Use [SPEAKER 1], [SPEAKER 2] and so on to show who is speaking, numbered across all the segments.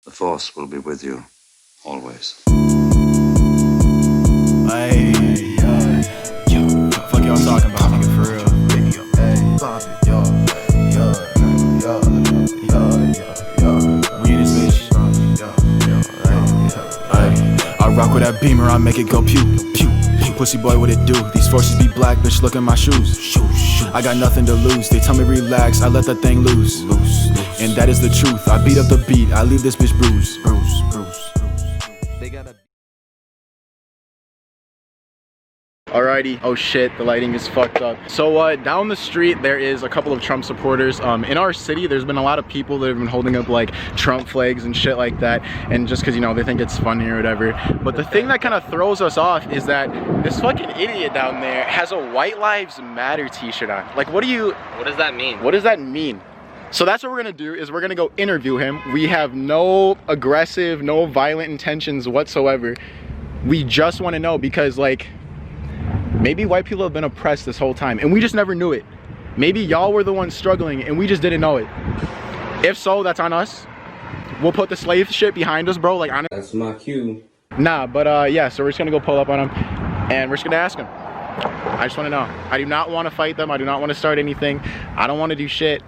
[SPEAKER 1] The Force will be with you, always.
[SPEAKER 2] Hey, yo, fuck y'all talking about, nigga, for real. We in this bitch. I rock with that beamer, I make it go pew, pew. Pussy boy, what it do? These forces be black, bitch, look at my shoes. I got nothing to lose, they tell me relax, I let that thing loose. And that is the truth, I beat up the beat, I leave this bitch bruised. They gotta... Alrighty, oh shit, the lighting is fucked up. So down the street there is a couple of Trump supporters. In our city there's been a lot of people that have been holding up like Trump flags and shit like that, and just because, you know, they think it's funny or whatever. But the thing that kind of throws us off is that this fucking idiot down there has a White Lives Matter t-shirt on. Like, what does that mean? What does that mean? So that's what we're gonna do, is we're gonna go interview him. We have no aggressive, no violent intentions whatsoever. We just want to know, because like, maybe white people have been oppressed this whole time and we just never knew it. Maybe y'all were the ones struggling and we just didn't know it. If so, that's on us. We'll put the slave shit behind us, bro. Like, honestly.
[SPEAKER 3] That's my cue.
[SPEAKER 2] Nah, but yeah, so we're just gonna go pull up on him and we're just gonna ask him. I just wanna know. I do not wanna fight them. I do not wanna start anything. I don't wanna do shit.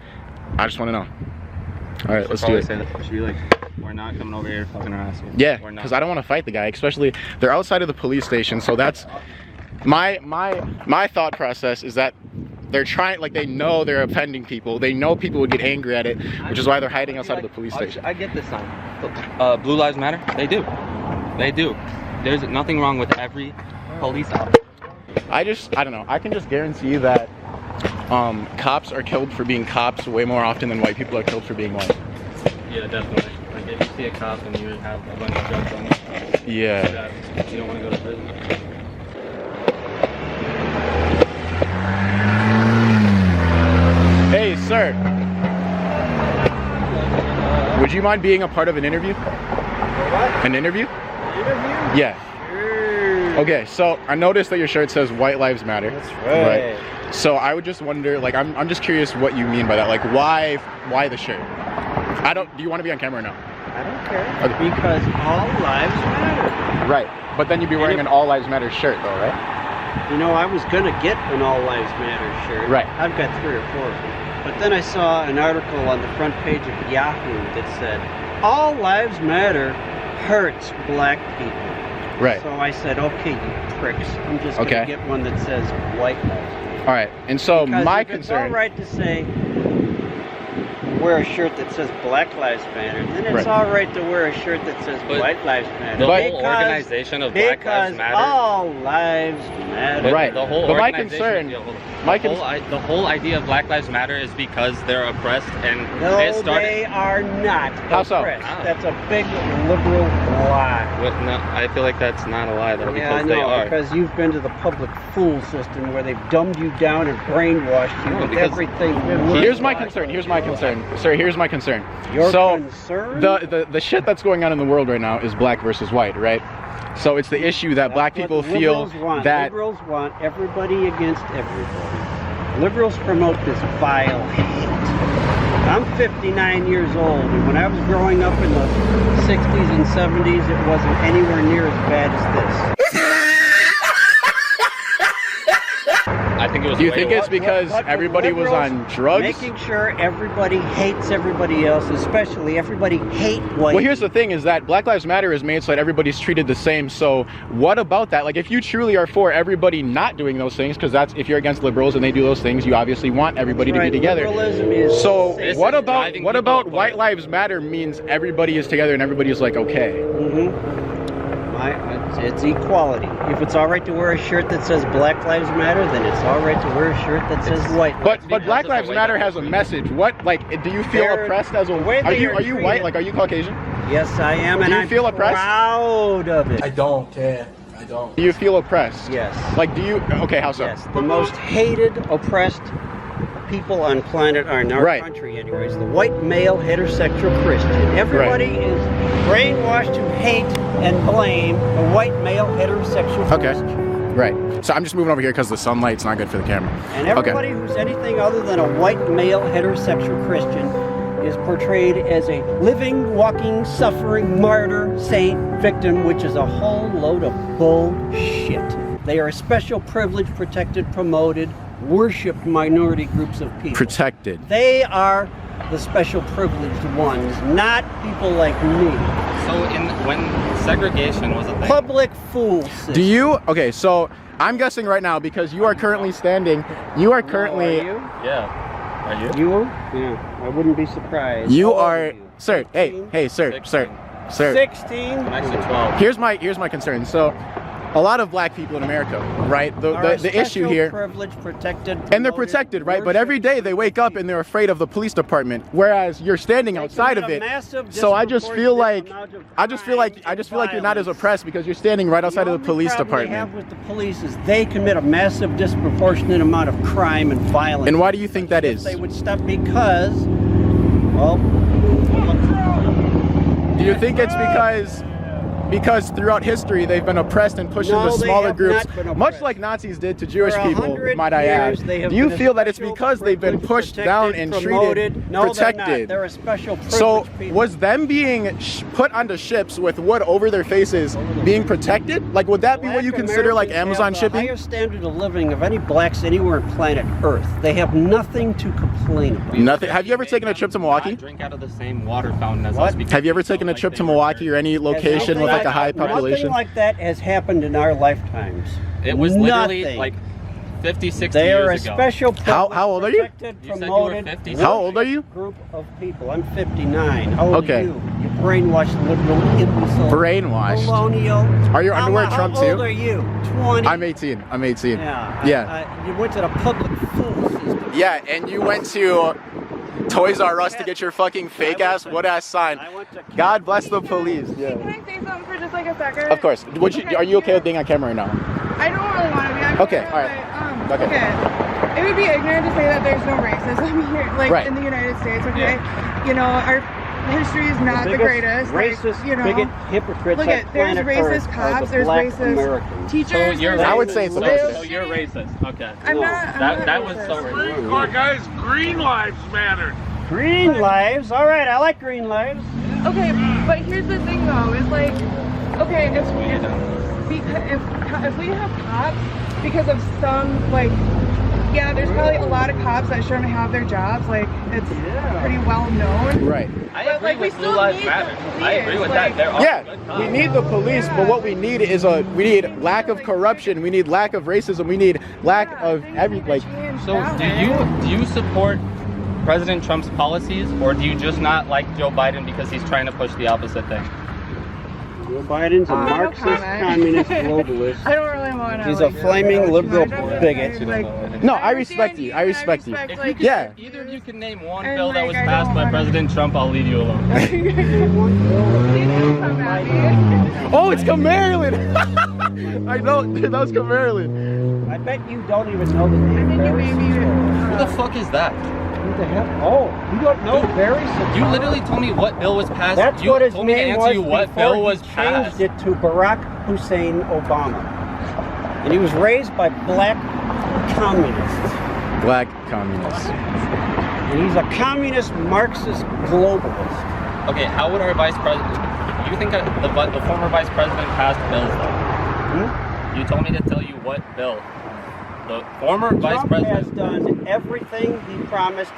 [SPEAKER 2] I just wanna know. All right, let's do it.
[SPEAKER 4] Should be like, we're not coming over here fucking harassing.
[SPEAKER 2] Yeah, because I don't wanna fight the guy, especially they're outside of the police station, so that's my thought process is that they're trying, like, they know they're offending people. They know people would get angry at it, which is why they're hiding outside of the police station.
[SPEAKER 4] I get this sign. Blue Lives Matter. They do. They do. There's nothing wrong with every police officer.
[SPEAKER 2] I don't know. I can just guarantee you that cops are killed for being cops way more often than white people are killed for being white.
[SPEAKER 4] Yeah, definitely. Like, if you see a cop and you have a bunch of drugs on you,
[SPEAKER 2] yeah,
[SPEAKER 4] you don't want to go to prison.
[SPEAKER 2] Hey, sir. Would you mind being a part of an interview?
[SPEAKER 5] What?
[SPEAKER 2] An interview?
[SPEAKER 5] Interview?
[SPEAKER 2] Yeah.
[SPEAKER 5] Sure.
[SPEAKER 2] Okay, so I noticed that your shirt says White Lives Matter.
[SPEAKER 5] That's right.
[SPEAKER 2] So I would just wonder, like, I'm just curious what you mean by that. Like, why the shirt? Do you want to be on camera or no?
[SPEAKER 5] I don't care.
[SPEAKER 2] Okay.
[SPEAKER 5] Because all lives matter.
[SPEAKER 2] Right. But then you'd be wearing an All Lives Matter shirt though, right?
[SPEAKER 5] You know, I was gonna get an All Lives Matter shirt.
[SPEAKER 2] Right.
[SPEAKER 5] I've got 3 or 4 of them. But then I saw an article on the front page of Yahoo that said, all lives matter hurts black people.
[SPEAKER 2] Right.
[SPEAKER 5] So I said, okay, you pricks. I'm just gonna get one that says white lives matter.
[SPEAKER 2] All right. And so
[SPEAKER 5] because
[SPEAKER 2] my
[SPEAKER 5] if
[SPEAKER 2] concern.
[SPEAKER 5] It's all right to say, wear a shirt that says Black Lives Matter, then it's
[SPEAKER 2] Right.
[SPEAKER 5] all right to wear a shirt that says White Lives Matter.
[SPEAKER 4] The whole organization of Black Lives Matter.
[SPEAKER 5] All lives matter.
[SPEAKER 2] Right.
[SPEAKER 4] The whole
[SPEAKER 2] but my
[SPEAKER 4] organization.
[SPEAKER 2] concern,
[SPEAKER 4] the whole idea of Black Lives Matter is because they're oppressed, and
[SPEAKER 5] No,
[SPEAKER 4] it started.
[SPEAKER 5] they are not.
[SPEAKER 2] How so?
[SPEAKER 5] oppressed.
[SPEAKER 4] How?
[SPEAKER 5] That's a big liberal lie.
[SPEAKER 4] No, I feel like that's not a lie though,
[SPEAKER 5] Yeah, I
[SPEAKER 4] because they
[SPEAKER 5] know,
[SPEAKER 4] are.
[SPEAKER 5] because you've been to the public fool system where they've dumbed you down and brainwashed you
[SPEAKER 4] No,
[SPEAKER 5] with
[SPEAKER 4] because
[SPEAKER 5] everything.
[SPEAKER 2] here's my concern. Here's my concern, sir. Here's my concern.
[SPEAKER 5] Your
[SPEAKER 2] so
[SPEAKER 5] concern?
[SPEAKER 2] the shit that's going on in the world right now is black versus white, right? So it's the issue that black
[SPEAKER 5] That's
[SPEAKER 2] people
[SPEAKER 5] what
[SPEAKER 2] feel
[SPEAKER 5] liberals want.
[SPEAKER 2] that
[SPEAKER 5] Liberals want everybody against everybody. Liberals promote this vile hate. I'm 59 years old, and when I was growing up in the 60s and 70s, it wasn't anywhere near as bad as this.
[SPEAKER 4] I think it was.
[SPEAKER 2] Do you think it's because
[SPEAKER 5] But
[SPEAKER 2] everybody was
[SPEAKER 5] liberals
[SPEAKER 2] on drugs?
[SPEAKER 5] Making sure everybody hates everybody else, especially everybody hate white.
[SPEAKER 2] Well, here's the thing, is that Black Lives Matter is made so that everybody's treated the same. So what about that? Like, if you truly are for everybody not doing those things, because that's, if you're against liberals and they do those things, you obviously want everybody to be together.
[SPEAKER 5] Liberalism is
[SPEAKER 2] So
[SPEAKER 5] sick.
[SPEAKER 2] what about
[SPEAKER 4] driving people
[SPEAKER 2] White
[SPEAKER 4] apart.
[SPEAKER 2] Lives Matter means everybody is together and everybody is like, okay.
[SPEAKER 5] It's equality. If it's all right to wear a shirt that says Black Lives Matter, then it's all right to wear a shirt that says White Lives
[SPEAKER 2] But Black Lives Matter has a message. What, like, do you feel
[SPEAKER 5] They're-
[SPEAKER 2] oppressed as a? Are you white? Like, are you Caucasian?
[SPEAKER 5] Yes, I am, and
[SPEAKER 2] Do you
[SPEAKER 5] I'm
[SPEAKER 2] feel oppressed?
[SPEAKER 5] proud of it.
[SPEAKER 6] I don't.
[SPEAKER 2] Do you feel oppressed?
[SPEAKER 5] Yes.
[SPEAKER 2] Like, do you? Okay, how so?
[SPEAKER 5] Yes, the most hated, oppressed people on planet, or in our
[SPEAKER 2] Right.
[SPEAKER 5] country anyways, the white male heterosexual Christian. Everybody is brainwashed to hate and blame the white male heterosexual
[SPEAKER 2] Okay.
[SPEAKER 5] Christian.
[SPEAKER 2] Right. So I'm just moving over here because the sunlight's not good for the camera.
[SPEAKER 5] And everybody who's anything other than a white male heterosexual Christian is portrayed as a living, walking, suffering martyr, saint, victim, which is a whole load of bullshit. They are a special privilege, protected, promoted, worshipped minority groups of people.
[SPEAKER 2] Protected.
[SPEAKER 5] They are the special privileged ones, not people like me.
[SPEAKER 4] So when segregation was a thing.
[SPEAKER 5] Public fool system.
[SPEAKER 2] Do you? Okay, so I'm guessing right now because you are currently standing. You are currently.
[SPEAKER 5] Are you?
[SPEAKER 4] Yeah. Are you?
[SPEAKER 5] You? Yeah. I wouldn't be surprised.
[SPEAKER 2] You
[SPEAKER 5] How old
[SPEAKER 2] are,
[SPEAKER 5] you?
[SPEAKER 2] sir.
[SPEAKER 5] 16?
[SPEAKER 2] Hey, sir,
[SPEAKER 4] 16.
[SPEAKER 2] sir.
[SPEAKER 5] 16?
[SPEAKER 4] I'm actually 12.
[SPEAKER 2] Here's my concern. So, a lot of black people in America, right? The issue here,
[SPEAKER 5] privilege protected,
[SPEAKER 2] and they're protected, right? But every day they wake up and they're afraid of the police department, whereas you're standing outside of it. So I just feel like you're not as oppressed because you're standing right outside of the police department.
[SPEAKER 5] The only problem they have with the police is they commit a massive disproportionate amount of crime and violence.
[SPEAKER 2] And why do you think that is?
[SPEAKER 5] They would stop because, well,
[SPEAKER 2] do you think it's because throughout history they've been oppressed and pushed into smaller groups, much like Nazis did to Jewish people, might I add? Do you feel that it's because they've been pushed down and treated, protected?
[SPEAKER 5] They're a special privilege.
[SPEAKER 2] So
[SPEAKER 5] people.
[SPEAKER 2] was them being put onto ships with wood over their faces being protected? Like, would that be what you consider like Amazon shipping?
[SPEAKER 5] The highest standard of living of any blacks anywhere on planet Earth. They have nothing to complain about.
[SPEAKER 2] Nothing. Have you ever taken a trip to Milwaukee?
[SPEAKER 4] I drink out of the same water fountain as us.
[SPEAKER 2] Have you ever taken a trip to Milwaukee or any location with like a high population?
[SPEAKER 5] Nothing like that has happened in our lifetimes.
[SPEAKER 4] It was literally like 50, 60
[SPEAKER 5] they
[SPEAKER 4] years
[SPEAKER 5] are a
[SPEAKER 4] ago.
[SPEAKER 5] special
[SPEAKER 2] how old are you?
[SPEAKER 4] You said you were
[SPEAKER 5] promoted,
[SPEAKER 4] 50.
[SPEAKER 2] How old are you?
[SPEAKER 5] Group of people. I'm 59. How old
[SPEAKER 2] Okay.
[SPEAKER 5] are you? You brainwashed liberal imbecile.
[SPEAKER 2] Brainwashed.
[SPEAKER 5] Colonial.
[SPEAKER 2] Are your underwear Trump
[SPEAKER 5] How
[SPEAKER 2] too?
[SPEAKER 5] old are you? 20.
[SPEAKER 2] I'm 18. I'm 18.
[SPEAKER 5] Yeah. You went to the public fool system.
[SPEAKER 2] Yeah, and you went to Toys R Us to get your fucking fake ass wood ass sign. God bless the police. Yeah.
[SPEAKER 3] Can I say something for just like a second?
[SPEAKER 2] Of course. Are you okay with being on camera right now?
[SPEAKER 3] I don't really want to be on
[SPEAKER 2] Okay,
[SPEAKER 3] camera,
[SPEAKER 2] alright.
[SPEAKER 3] Okay. It would be ignorant to say that there's no racism here, like in the United States, okay? You know, our history is not the greatest.
[SPEAKER 5] Racist,
[SPEAKER 3] like, you know,
[SPEAKER 5] bigot, hypocrites.
[SPEAKER 3] look at, there's racist cops, there's racist teachers.
[SPEAKER 4] So
[SPEAKER 2] I would say it's
[SPEAKER 4] So you're racist. Okay.
[SPEAKER 3] I'm not
[SPEAKER 4] That was so racist.
[SPEAKER 6] Guys, green lives matter.
[SPEAKER 5] Green lives. All right, I like green lives.
[SPEAKER 3] Okay, but here's the thing though, is like, okay, if we have cops because of some, like, yeah, there's probably a lot of cops that shouldn't have their jobs, like, it's pretty well known.
[SPEAKER 2] Right.
[SPEAKER 4] I
[SPEAKER 3] But,
[SPEAKER 4] agree
[SPEAKER 3] like, we
[SPEAKER 4] with
[SPEAKER 3] still
[SPEAKER 4] Blue Lives
[SPEAKER 3] need
[SPEAKER 4] Matter.
[SPEAKER 3] the
[SPEAKER 4] I agree with
[SPEAKER 3] police,
[SPEAKER 4] that. There are good cops.
[SPEAKER 2] We need the police, but what we need is we need lack of corruption, we need lack of racism, we need lack of everything.
[SPEAKER 4] So do you support President Trump's policies, or do you just not like Joe Biden because he's trying to push the opposite thing?
[SPEAKER 5] Joe Biden's a Marxist, communist, globalist.
[SPEAKER 3] I don't really want to.
[SPEAKER 5] He's a flaming liberal bigot.
[SPEAKER 2] No, I respect you. I respect you. Yeah.
[SPEAKER 4] Either of you can name one bill that was passed by President Trump, I'll leave you alone.
[SPEAKER 2] Oh, it's Maryland. I know, that was Maryland.
[SPEAKER 5] I bet you don't even know the name.
[SPEAKER 4] Who the fuck is that?
[SPEAKER 5] Who the hell? Oh, you don't know Barry Soetoro?
[SPEAKER 4] You literally told me what bill was passed.
[SPEAKER 5] That's
[SPEAKER 4] you
[SPEAKER 5] what his
[SPEAKER 4] told me to
[SPEAKER 5] name
[SPEAKER 4] answer
[SPEAKER 5] was
[SPEAKER 4] you what
[SPEAKER 5] before
[SPEAKER 4] bill was
[SPEAKER 5] he
[SPEAKER 4] passed.
[SPEAKER 5] changed it to Barack Hussein Obama. And he was raised by black communists.
[SPEAKER 2] Black communists.
[SPEAKER 5] And he's a communist Marxist globalist.
[SPEAKER 4] Okay, how would our vice president? You think the former vice president passed bills? Though? You told me to tell you what bill. The former vice president
[SPEAKER 5] has done everything he promised,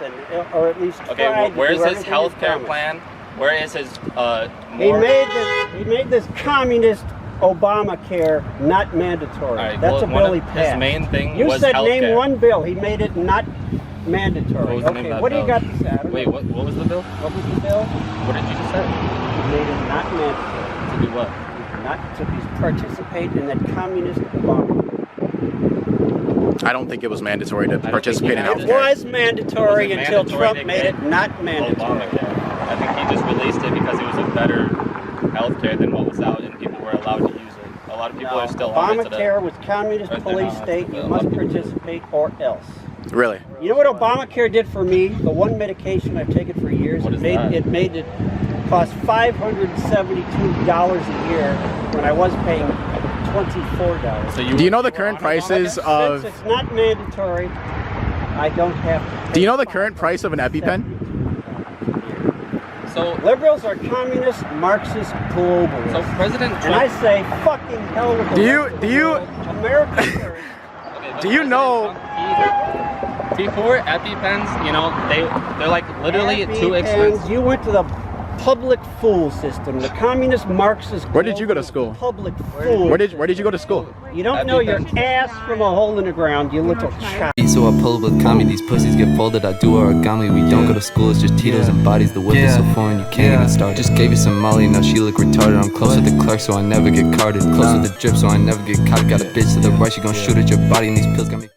[SPEAKER 5] or at least
[SPEAKER 4] okay.
[SPEAKER 5] tried
[SPEAKER 4] Where
[SPEAKER 5] to
[SPEAKER 4] is
[SPEAKER 5] do
[SPEAKER 4] his
[SPEAKER 5] everything
[SPEAKER 4] health
[SPEAKER 5] he
[SPEAKER 4] care
[SPEAKER 5] promised.
[SPEAKER 4] plan? Where is his
[SPEAKER 5] He
[SPEAKER 4] more?
[SPEAKER 5] made this communist Obamacare not mandatory.
[SPEAKER 4] Right,
[SPEAKER 5] That's
[SPEAKER 4] well,
[SPEAKER 5] a bill he
[SPEAKER 4] his
[SPEAKER 5] passed.
[SPEAKER 4] main thing
[SPEAKER 5] You
[SPEAKER 4] was
[SPEAKER 5] said
[SPEAKER 4] healthcare.
[SPEAKER 5] name one bill. He made it not mandatory.
[SPEAKER 4] What was the name of that
[SPEAKER 5] what do you
[SPEAKER 4] bill?
[SPEAKER 5] got to say? I don't
[SPEAKER 4] Wait,
[SPEAKER 5] know.
[SPEAKER 4] what was the bill?
[SPEAKER 5] What was the bill?
[SPEAKER 4] What did you just say?
[SPEAKER 5] He made it not mandatory.
[SPEAKER 4] To do what?
[SPEAKER 5] Not to participate in that communist Obama.
[SPEAKER 2] I don't think it was mandatory to
[SPEAKER 4] think
[SPEAKER 2] participate in
[SPEAKER 4] he
[SPEAKER 5] It
[SPEAKER 4] did.
[SPEAKER 2] healthcare.
[SPEAKER 5] was mandatory
[SPEAKER 4] Was it
[SPEAKER 5] until
[SPEAKER 4] mandatory
[SPEAKER 5] Trump
[SPEAKER 4] to
[SPEAKER 5] made
[SPEAKER 4] get
[SPEAKER 5] it not mandatory.
[SPEAKER 4] Obamacare. I think he just released it because it was a better healthcare than what was out, and people were allowed to use it. A lot of people are still on it today.
[SPEAKER 5] Obamacare was communist
[SPEAKER 4] Right, they're
[SPEAKER 5] police
[SPEAKER 4] not.
[SPEAKER 5] state. You must participate or else.
[SPEAKER 2] Really?
[SPEAKER 5] You know what Obamacare did for me? The one medication I've taken for years.
[SPEAKER 4] What is that?
[SPEAKER 5] It made it cost $572 a year when I was paying $24.
[SPEAKER 4] So
[SPEAKER 2] Do you know the
[SPEAKER 4] were
[SPEAKER 2] current
[SPEAKER 4] on
[SPEAKER 2] prices
[SPEAKER 5] Since
[SPEAKER 2] of?
[SPEAKER 5] it's not mandatory, I don't have to pay.
[SPEAKER 2] Do you know the current price of an EpiPen?
[SPEAKER 4] So
[SPEAKER 5] Liberals are communist, Marxist, globalists.
[SPEAKER 4] so President
[SPEAKER 5] and I
[SPEAKER 4] Trump.
[SPEAKER 5] say, fucking hell with the
[SPEAKER 2] Do you
[SPEAKER 5] America first.
[SPEAKER 4] Okay, but
[SPEAKER 2] do you know?
[SPEAKER 4] Before EpiPens, you know, they're like literally too expensive.
[SPEAKER 5] You went to the public fool system, the communist Marxist.
[SPEAKER 2] Where did you go to school?
[SPEAKER 5] Public fool.
[SPEAKER 2] Where did you go to school?
[SPEAKER 5] You don't know your ass from a hole in the ground, you little child.
[SPEAKER 7] So I pull up with Kami, these pussies get folded, I do origami. We don't go to school, it's just Tito's and bodies. The whip is so foreign, you can't even start. Just gave you some Molly, now she look retarded. I'm close with the clerk, so I never get carded. Close with the drip, so I never get caught. Got a bitch to the right, she gon' shoot at your body, and these pills got me.